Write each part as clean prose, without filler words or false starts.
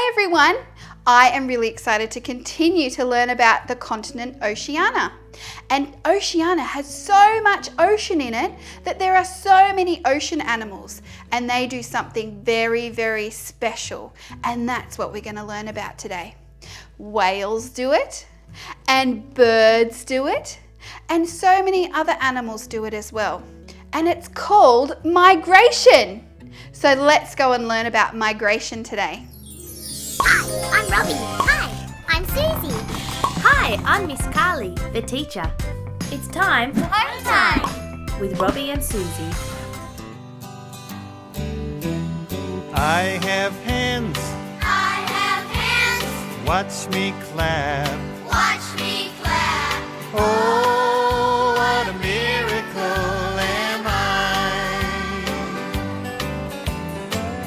Hey everyone! I am really excited to continue to learn about the continent Oceania. And Oceania has so much ocean in it that there are so many ocean animals, and they do something very, very special. And that's what we're going to learn about today. Whales do it, and birds do it, and so many other animals do it as well. And it's called migration. So let's go and learn about migration today. Hi, I'm Robbie. Hi, I'm Susie. Hi, I'm Miss Carly, the teacher. It's time for Hometime with Robbie and Susie. I have hands. I have hands. Watch me clap. Watch me clap. Oh, what a miracle am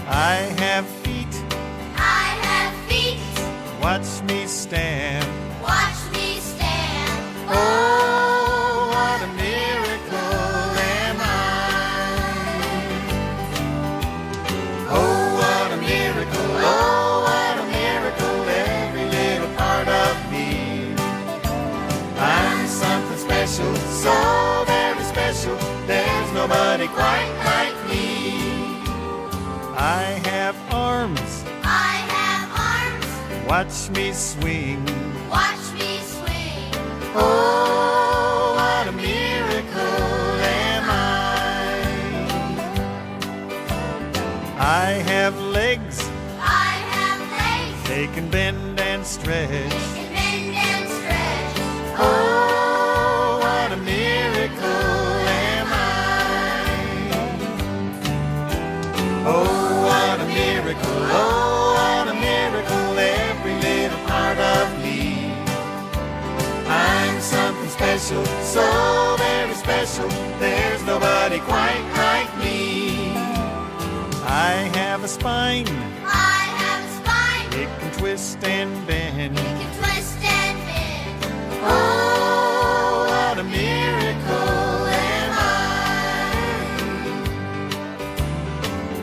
I have feet. I have feet. Watch me stand. Watch me stand. Oh, what a miracle am I. Oh, what a miracle. Oh, what a miracle. Every little part of me. I'm something special, so very special. There's nobody quite like me. I have arms. I have arms. Watch me swing. Watch me swing. Oh, what a miracle am I have legs. I have legs. They can bend and stretch. They can bend and stretch. Oh, what a miracle am I. Oh, what a miracle. Oh, what a miracle. Every little part of me. I'm something special, so very special. There's nobody quite like me. I have a spine. I have a spine. It can twist and bend. It can twist and bend. Oh, what a miracle am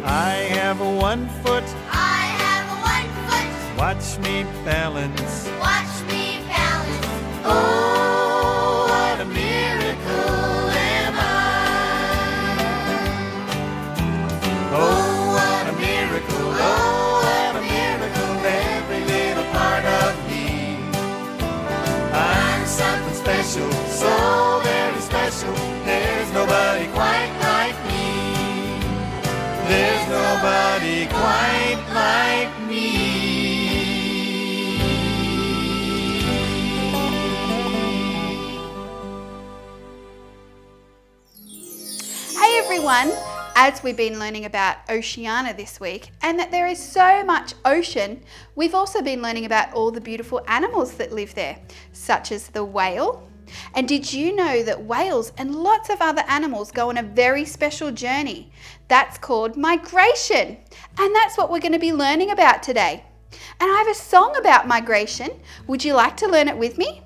I have a 1 foot. I have a 1 foot. Watch me balance. Watch me balance. Oh, what a miracle am I. Oh, what a miracle. Oh, what a miracle. Every little part of me. I'm something special, so very special. There's nobody quite like me. There's nobody quite like me. Hey everyone! As we've been learning about Oceania this week, and that there is so much ocean, we've also been learning about all the beautiful animals that live there, such as the whale. And did you know that whales and lots of other animals go on a very special journey? That's called migration. And that's what we're going to be learning about today. And I have a song about migration. Would you like to learn it with me?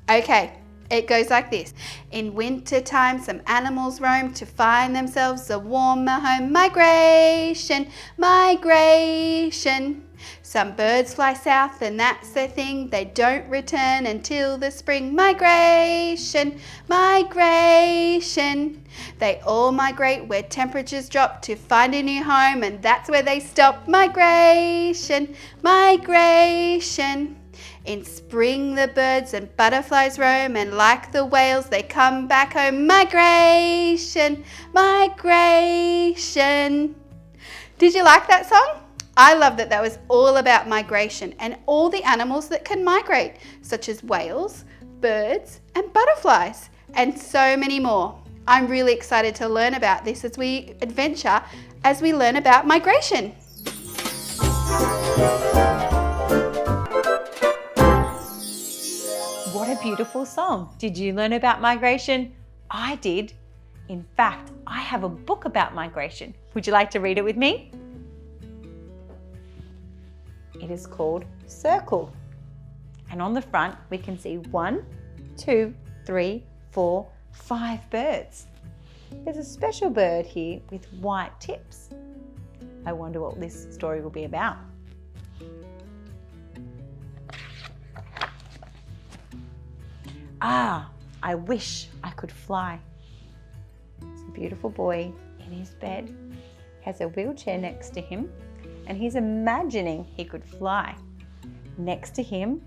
Okay. It goes like this. In winter time, some animals roam to find themselves a warmer home. Migration, migration. Some birds fly south and that's their thing. They don't return until the spring. Migration, migration. They all migrate where temperatures drop to find a new home, and that's where they stop. Migration, migration. In spring the birds and butterflies roam, and like the whales they come back home. Migration, migration. Did you like that song? I love that that was all about migration and all the animals that can migrate, such as whales, birds and butterflies, and so many more. I'm really excited to learn about this as we adventure, as we learn about migration. What a beautiful song. Did you learn about migration? I did. In fact, I have a book about migration. Would you like to read it with me? It is called Circle. And on the front, we can see 1, 2, 3, 4, 5 birds. There's a special bird here with white tips. I wonder what this story will be about. Ah, I wish I could fly. It's a beautiful boy in his bed, has a wheelchair next to him, and he's imagining he could fly. Next to him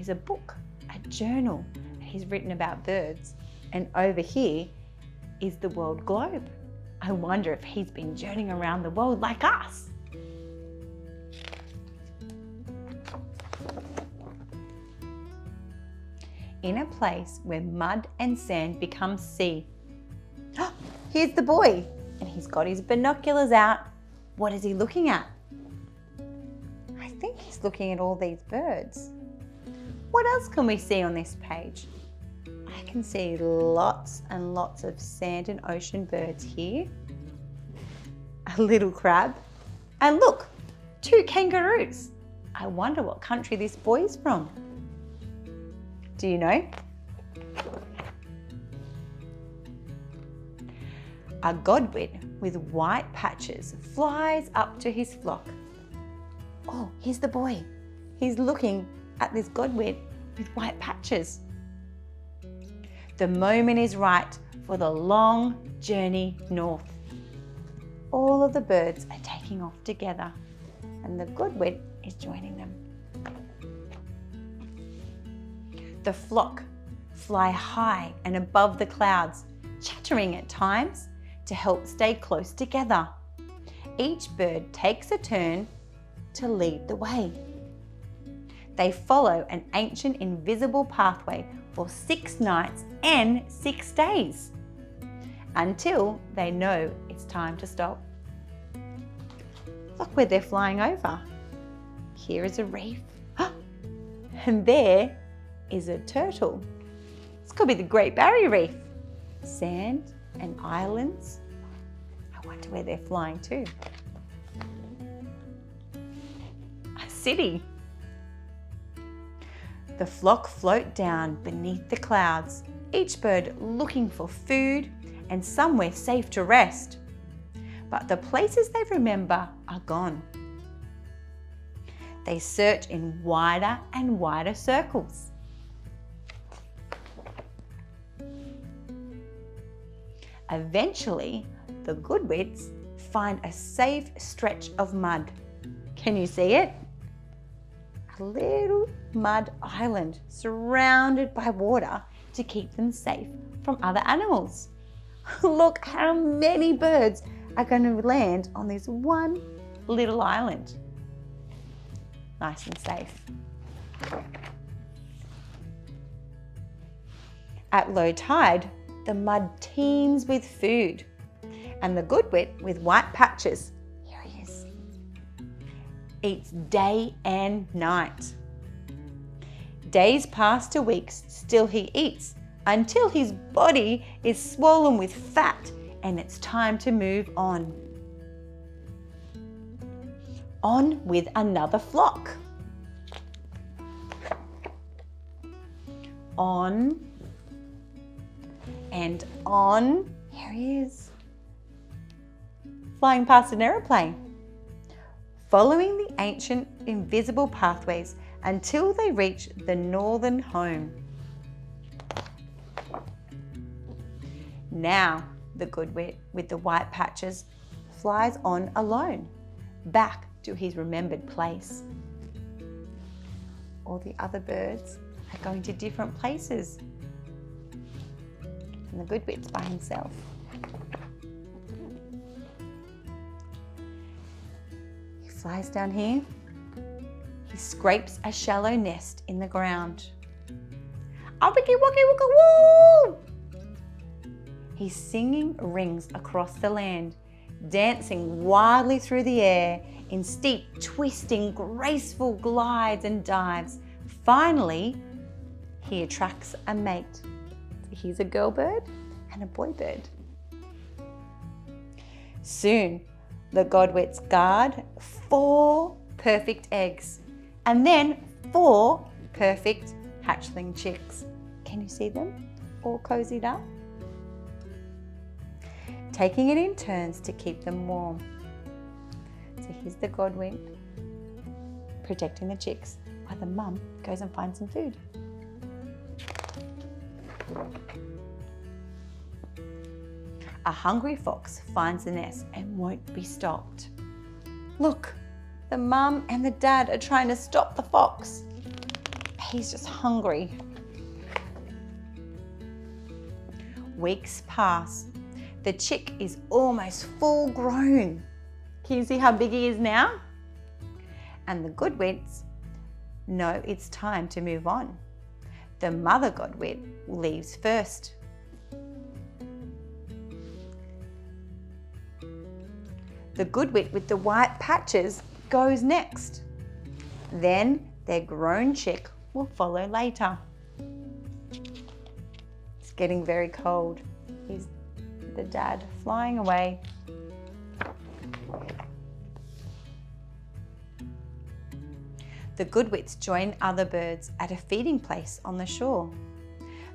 is a book, a journal, and he's written about birds. And over here is the world globe. I wonder if he's been journeying around the world like us. In a place where mud and sand become sea. Here's the boy, and he's got his binoculars out. What is he looking at? I think he's looking at all these birds. What else can we see on this page? I can see lots and lots of sand and ocean birds here. A little crab. And look, 2 kangaroos. I wonder what country this boy's from. Do you know? A godwit with white patches flies up to his flock. Oh, here's the boy. He's looking at this godwit with white patches. The moment is right for the long journey north. All of the birds are taking off together, and the godwit is joining them. The flock fly high and above the clouds, chattering at times to help stay close together. Each bird takes a turn to lead the way. They follow an ancient invisible pathway for 6 nights and 6 days until they know it's time to stop. Look where they're flying over. Here is a reef, and there is a turtle. This could be the Great Barrier Reef. Sand and islands. I wonder where they're flying to. A city. The flock float down beneath the clouds, each bird looking for food and somewhere safe to rest. But the places they remember are gone. They search in wider and wider circles. Eventually, the godwits find a safe stretch of mud. Can you see it? A little mud island surrounded by water to keep them safe from other animals. Look how many birds are going to land on this one little island. Nice and safe. At low tide, the mud teems with food, and the godwit with white patches, here he is, eats day and night. Days pass to weeks, still he eats, until his body is swollen with fat and it's time to move on. On with another flock. On and on. Here he is, flying past an aeroplane, following the ancient invisible pathways until they reach the northern home. Now the godwit with the white patches flies on alone, back to his remembered place. All the other birds are going to different places, and the godwit's by himself. He flies down here. He scrapes a shallow nest in the ground. Wiki wiki wiki woo! He's singing rings across the land, dancing wildly through the air in steep, twisting, graceful glides and dives. Finally, he attracts a mate. Here's a girl bird and a boy bird. Soon, the godwits guard 4 perfect eggs and then 4 perfect hatchling chicks. Can you see them all cozied up? Taking it in turns to keep them warm. So here's the godwit protecting the chicks while the mum goes and finds some food. A hungry fox finds the nest and won't be stopped. Look, the mum and the dad are trying to stop the fox. He's just hungry. Weeks pass. The chick is almost full grown. Can you see how big he is now? And the godwits know it's time to move on. The mother godwit leaves first. The godwit with the white patches goes next. Then their grown chick will follow later. It's getting very cold. Here's the dad flying away. The godwits join other birds at a feeding place on the shore.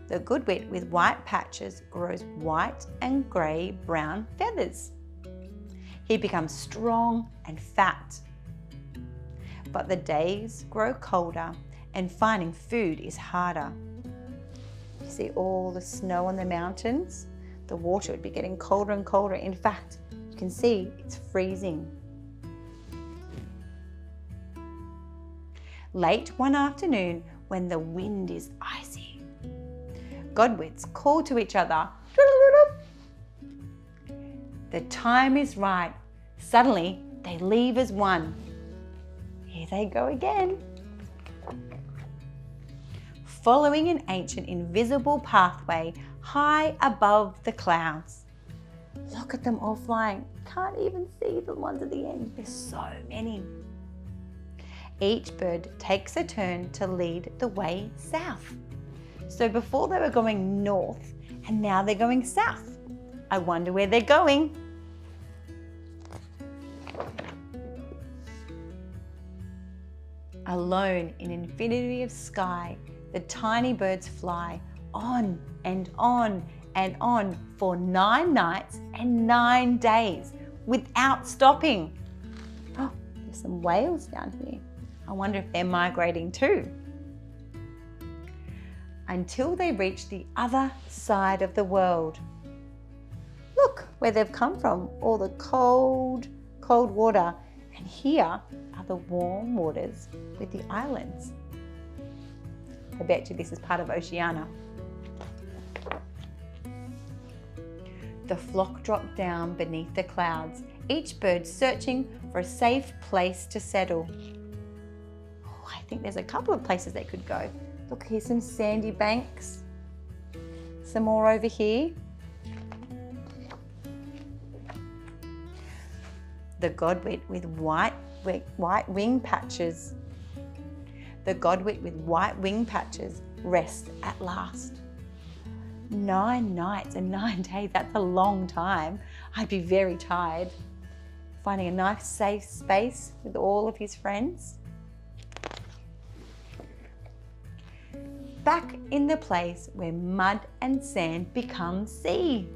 The godwit with white patches grows white and grey brown feathers. He becomes strong and fat. But the days grow colder and finding food is harder. You see all the snow on the mountains? The water would be getting colder and colder. In fact, you can see it's freezing. Late one afternoon, when the wind is icy, godwits call to each other. The time is right. Suddenly, they leave as one. Here they go again. Following an ancient invisible pathway high above the clouds. Look at them all flying. Can't even see the ones at the end. There's so many. Each bird takes a turn to lead the way south. So before they were going north and now they're going south. I wonder where they're going. Alone in an infinity of sky, the tiny birds fly on and on and on for 9 nights and 9 days without stopping. Oh, there's some whales down here. I wonder if they're migrating too. Until they reach the other side of the world. Look where they've come from, all the cold, cold water. And here are the warm waters with the islands. I bet you this is part of Oceania. The flock dropped down beneath the clouds, each bird searching for a safe place to settle. Oh, I think there's a couple of places they could go. Look, here's some sandy banks. Some more over here. The godwit with white wing patches. The godwit with white wing patches rests at last. 9 nights and 9 days, that's a long time. I'd be very tired. Finding a nice safe space with all of his friends. Back in the place where mud and sand become sea.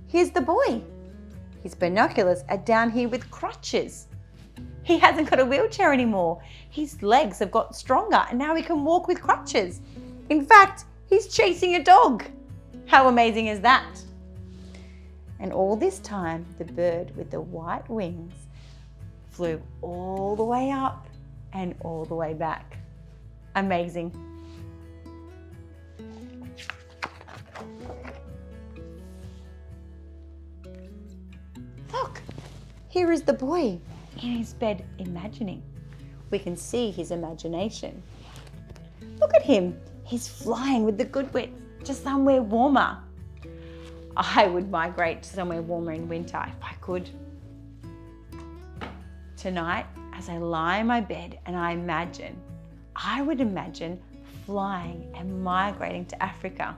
Here's the boy. His binoculars are down here with crutches. He hasn't got a wheelchair anymore. His legs have got stronger and now he can walk with crutches. In fact, he's chasing a dog. How amazing is that? And all this time, the bird with the white wings flew all the way up and all the way back. Amazing. Look, here is the boy in his bed imagining. We can see his imagination. Look at him. He's flying with the godwits to somewhere warmer. I would migrate to somewhere warmer in winter if I could. Tonight, as I lie in my bed and I would imagine flying and migrating to Africa.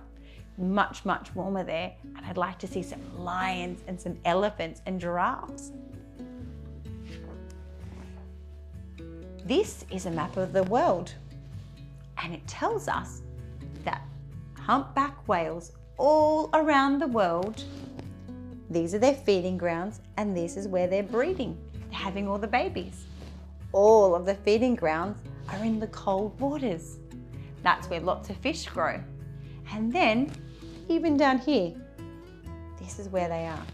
Much, much warmer there, and I'd like to see some lions and some elephants and giraffes. This is a map of the world, and it tells us that humpback whales all around the world, these are their feeding grounds, and this is where they're breeding. They're having all the babies. All of the feeding grounds are in the cold waters. That's where lots of fish grow. And then even down here, this is where they are.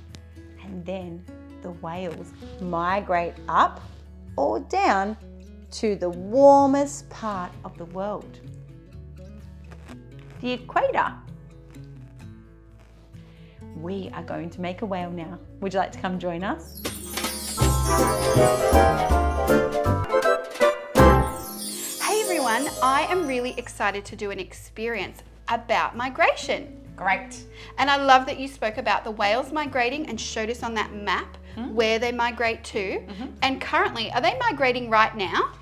And then the whales migrate up or down to the warmest part of the world, the equator. We are going to make a whale now. Would you like to come join us? Hey everyone, I am really excited to do an experience about migration. Great. And I love that you spoke about the whales migrating and showed us on that map where they migrate to. And currently, are they migrating right now?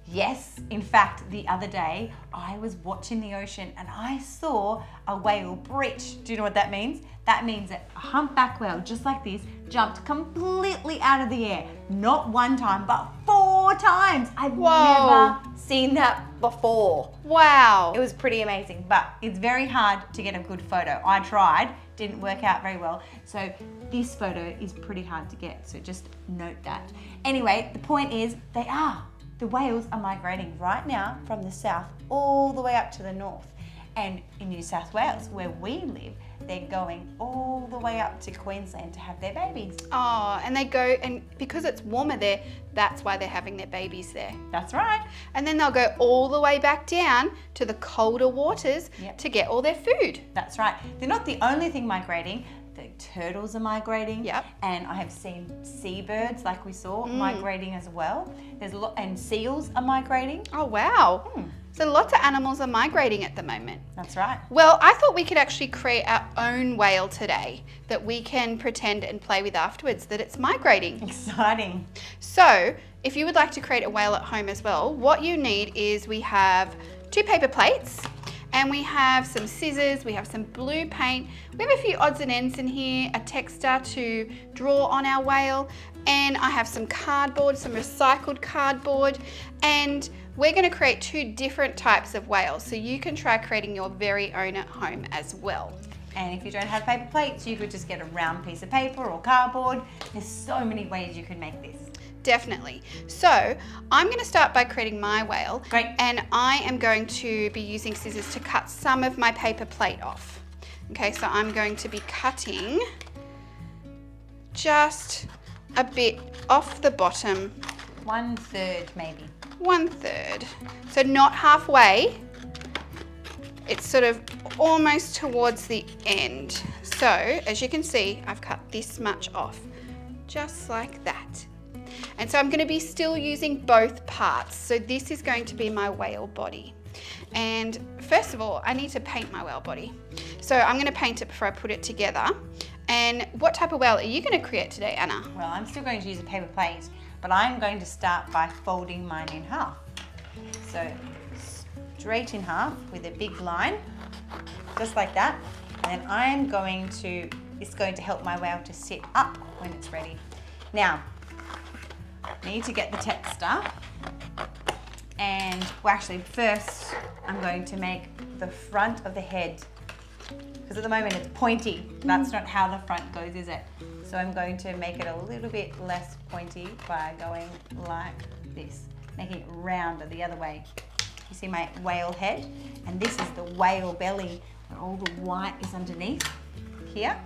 Yes, in fact, the other day I was watching the ocean and I saw a whale breach. Do you know what that means? That means that a humpback whale, just like this, jumped completely out of the air. Not one time, but 4 times. I've never seen that before. Wow. It was pretty amazing, but it's very hard to get a good photo. I tried, didn't work out very well. So this photo is pretty hard to get, so just note that. Anyway, the point is the whales are migrating right now from the south all the way up to the north. And in New South Wales, where we live, they're going all the way up to Queensland to have their babies. Oh, and they go, and because it's warmer there, that's why they're having their babies there. That's right. And then they'll go all the way back down to the colder waters to get all their food. That's right. They're not the only thing migrating. The turtles are migrating. Yep. And I have seen seabirds, like we saw, migrating as well. And seals are migrating. Oh, wow. So lots of animals are migrating at the moment. That's right. Well, I thought we could actually create our own whale today that we can pretend and play with afterwards that it's migrating. Exciting. So if you would like to create a whale at home as well, what you need is we have 2 paper plates and we have some scissors, we have some blue paint, we have a few odds and ends in here, a texter to draw on our whale, and I have some cardboard, some recycled cardboard, and we're going to create 2 different types of whales, so you can try creating your very own at home as well. And if you don't have paper plates, you could just get a round piece of paper or cardboard. There's so many ways you can make this. Definitely. So I'm going to start by creating my whale. Great. And I am going to be using scissors to cut some of my paper plate off. Okay, so I'm going to be cutting just a bit off the bottom. 1/3 maybe. 1/3. So not halfway. It's sort of almost towards the end. So as you can see, I've cut this much off, just like that. And so I'm going to be still using both parts. So this is going to be my whale body. And first of all, I need to paint my whale body. So I'm going to paint it before I put it together. And what type of whale are you going to create today, Anna? Well, I'm still going to use a paper plate, but I'm going to start by folding mine in half. So straight in half with a big line, just like that. And then it's going to help my whale to sit up when it's ready. Now, I need to get the texter. And well, actually first I'm going to make the front of the head, because at the moment it's pointy. That's not how the front goes, is it? So I'm going to make it a little bit less pointy by going like this, making it rounder the other way. You see my whale head? And this is the whale belly, and all the white is underneath here,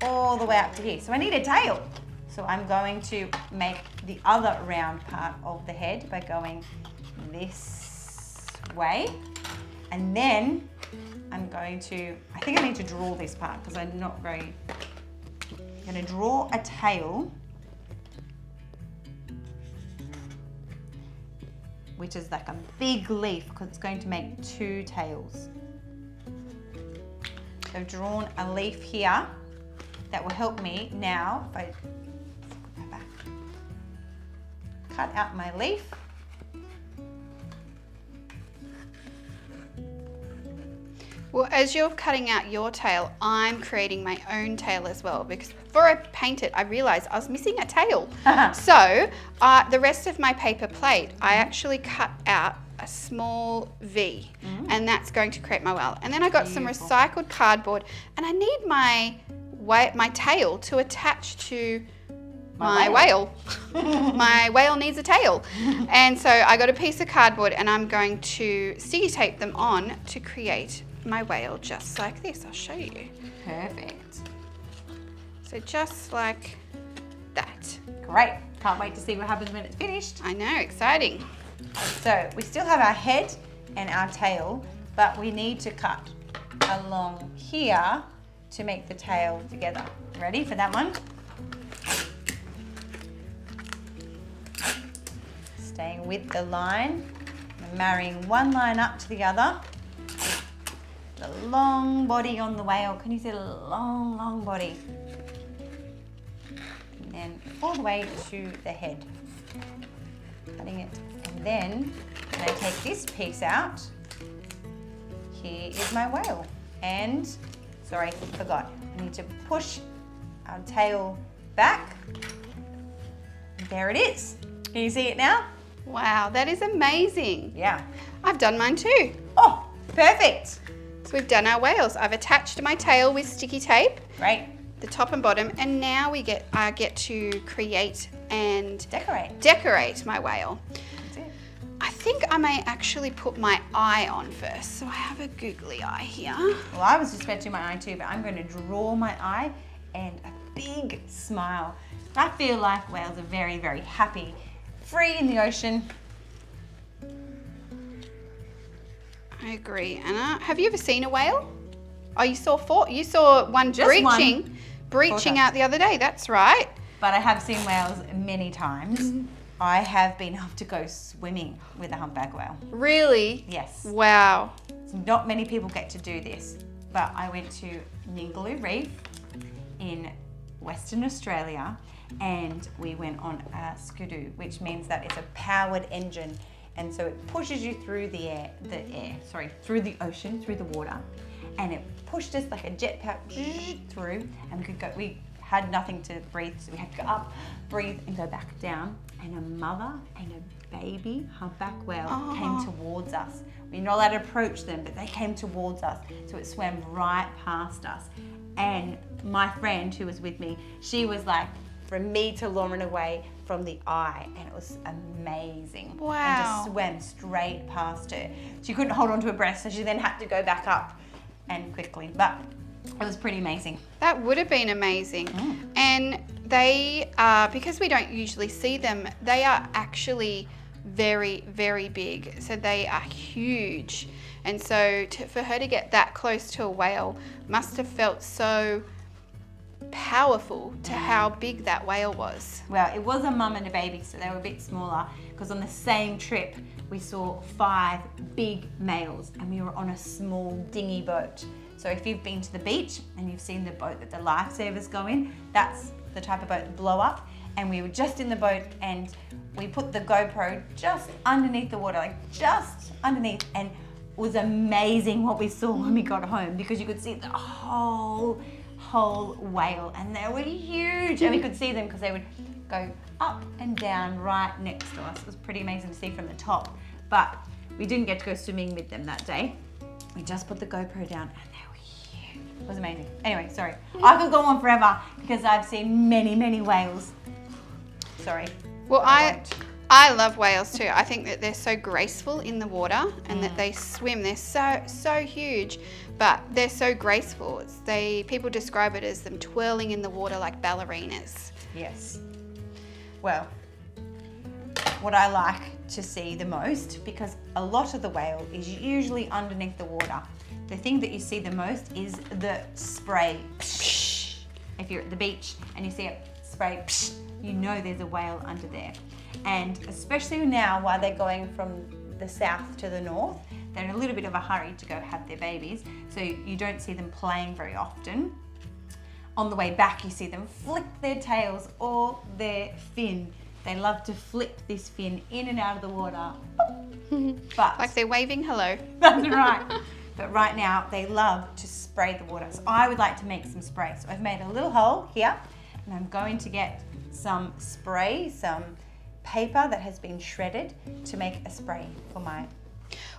all the way up to here. So I need a tail. So I'm going to make the other round part of the head by going this way. And then I'm going to, I think I need to draw this part because I'm not very, I'm going to draw a tail, which is like a big leaf because it's going to make 2 tails. So I've drawn a leaf here that will help me now if I go back. Cut out my leaf. Well, as you're cutting out your tail, I'm creating my own tail as well, because before I paint it, I realized I was missing a tail. So the rest of my paper plate, I actually cut out a small V, and that's going to create my whale. And then I got some recycled cardboard, and I need my tail to attach to my whale. My whale needs a tail. And so I got a piece of cardboard and I'm going to sticky tape them on to create my whale just like this. I'll show you. Perfect. So just like that. Great. Can't wait to see what happens when it's finished. I know, exciting. So we still have our head and our tail, but we need to cut along here to make the tail together. Ready for that one? Staying with the line, and marrying one line up to the other. The long body on the whale. Can you see the long, long body? And then all the way to the head. Cutting it. And then when I take this piece out, here is my whale. And, sorry, forgot. I need to push our tail back. There it is. Can you see it now? Wow, that is amazing. Yeah. I've done mine too. Oh, perfect. So we've done our whales. I've attached my tail with sticky tape, Great. the top and bottom, and now I get to create and Decorate. my whale. That's it. I think I may actually put my eye on first. So I have a googly eye here. Well, I was just about to do my eye too, but I'm going to draw my eye and a big smile. I feel like whales are very, very happy, free in the ocean. I agree, Anna. Have you ever seen a whale? Oh, you saw four. You saw one Just breaching times. out the other day. That's right. But I have seen whales many times. I have been able to go swimming with a humpback whale. Really? Yes. Wow. Not many people get to do this, but I went to Ningaloo Reef in Western Australia and we went on a skidoo, which means that it's a powered engine, and so it pushes you through through the ocean, through the water, and it pushed us like a jetpack through, and we had nothing to breathe, so we had to go up, breathe, and go back down. And a mother and a baby humpback whale came towards us. We're not allowed to approach them, but they came towards us. So it swam right past us. And my friend who was with me, she was like, from me to Lauren away from the eye. And it was amazing. Wow. And just swam straight past her. She couldn't hold on to her breath, so she then had to go back up and quickly. But it was pretty amazing. That would have been amazing. And they are, because we don't usually see them, they are actually very, very big. So they are huge. And so for her to get that close to a whale must have felt so powerful to how big that whale was. Well, it was a mum and a baby, so they were a bit smaller, because on the same trip we saw 5 big males and we were on a small dinghy boat. So if you've been to the beach and you've seen the boat that the lifesavers go in, that's the type of boat that blow up. And we were just in the boat and we put the GoPro just underneath the water, like just underneath, and it was amazing what we saw when we got home, because you could see the whole whale, and they were huge, and we could see them because they would go up and down right next to us. It was pretty amazing to see from the top, but we didn't get to go swimming with them that day. We just put the GoPro down and they were huge. It was amazing. Anyway, sorry. I could go on forever because I've seen many, many whales. Sorry. Well, I love whales too. I think that they're so graceful in the water, and that they swim. They're so huge, but they're so graceful. People describe it as them twirling in the water like ballerinas. Yes. Well, what I like to see the most, because a lot of the whale is usually underneath the water, the thing that you see the most is the spray. If you're at the beach and you see it spray, you know there's a whale under there. And especially now, while they're going from the south to the north, they're in a little bit of a hurry to go have their babies, so you don't see them playing very often. On the way back, you see them flick their tails or their fin. They love to flip this fin in and out of the water. But Like they're waving hello. that's right. But right now, they love to spray the water. So I would like to make some spray. So I've made a little hole here, and I'm going to get some spray, some paper that has been shredded, to make a spray for my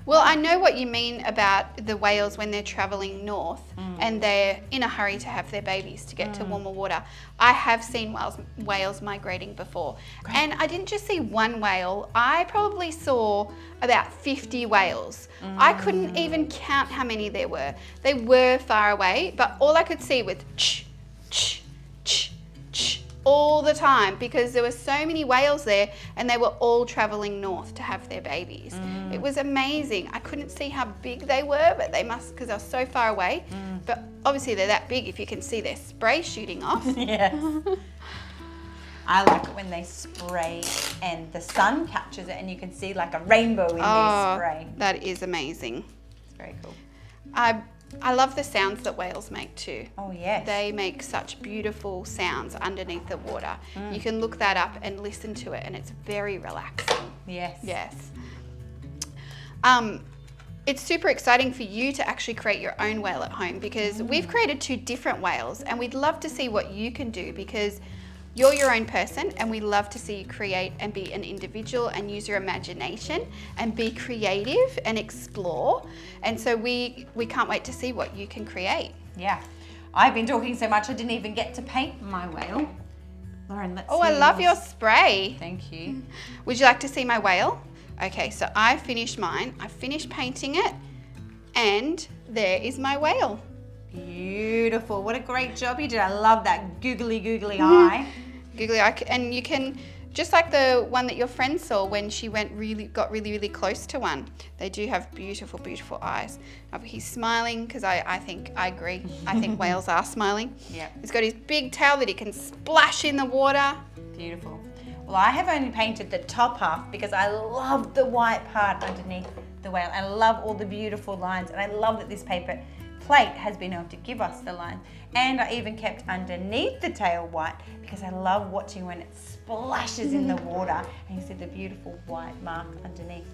Well, I know what you mean about the whales when they're traveling north and they're in a hurry to have their babies to get to warmer water. I have seen whales migrating before. Great. And I didn't just see one whale, I probably saw about 50 whales. I couldn't even count how many there were. They were far away, but all I could see was ch, ch, ch, ch, all the time because there were so many whales there and they were all traveling north to have their babies. It was amazing. I couldn't see how big they were, but they must, because they were so far away. But obviously they're that big if you can see their spray shooting off. Yes. I like it when they spray and the sun captures it and you can see like a rainbow in their spray. That is amazing. It's very cool. I love the sounds that whales make too. Oh, yes. They make such beautiful sounds underneath the water. You can look that up and listen to it and it's very relaxing. Yes. Yes. It's super exciting for you to actually create your own whale at home because we've created 2 different whales and we'd love to see what you can do because you're your own person and we love to see you create and be an individual and use your imagination and be creative and explore. And so we can't wait to see what you can create. Yeah. I've been talking so much I didn't even get to paint my whale. Lauren, let's see. Oh, I love your yours. spray. Thank you. Would you like to see my whale? Okay, so I finished mine. I finished painting it and there is my whale. Beautiful. What a great job you did. I love that googly eye. Googly eye, and you can, just like the one that your friend saw when she got really close to one. They do have beautiful, beautiful eyes. He's smiling because I agree. I think whales are smiling. Yeah. He's got his big tail that he can splash in the water. Beautiful. Well, I have only painted the top half because I love the white part underneath the whale. I love all the beautiful lines and I love that this paper plate has been able to give us the lines. And I even kept underneath the tail white because I love watching when it splashes in the water and you see the beautiful white mark underneath.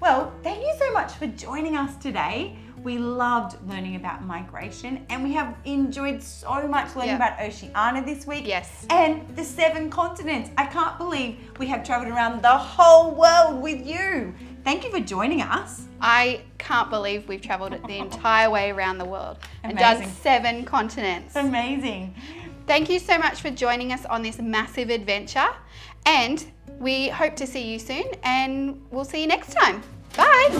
Well, thank you so much for joining us today. We loved learning about migration and we have enjoyed so much learning about Oceania this week. Yes. And the 7 continents. I can't believe we have traveled around the whole world with you. Thank you for joining us. I can't believe we've traveled the entire way around the world and done Amazing. 7 continents. Amazing. Thank you so much for joining us on this massive adventure and we hope to see you soon and we'll see you next time. Bye.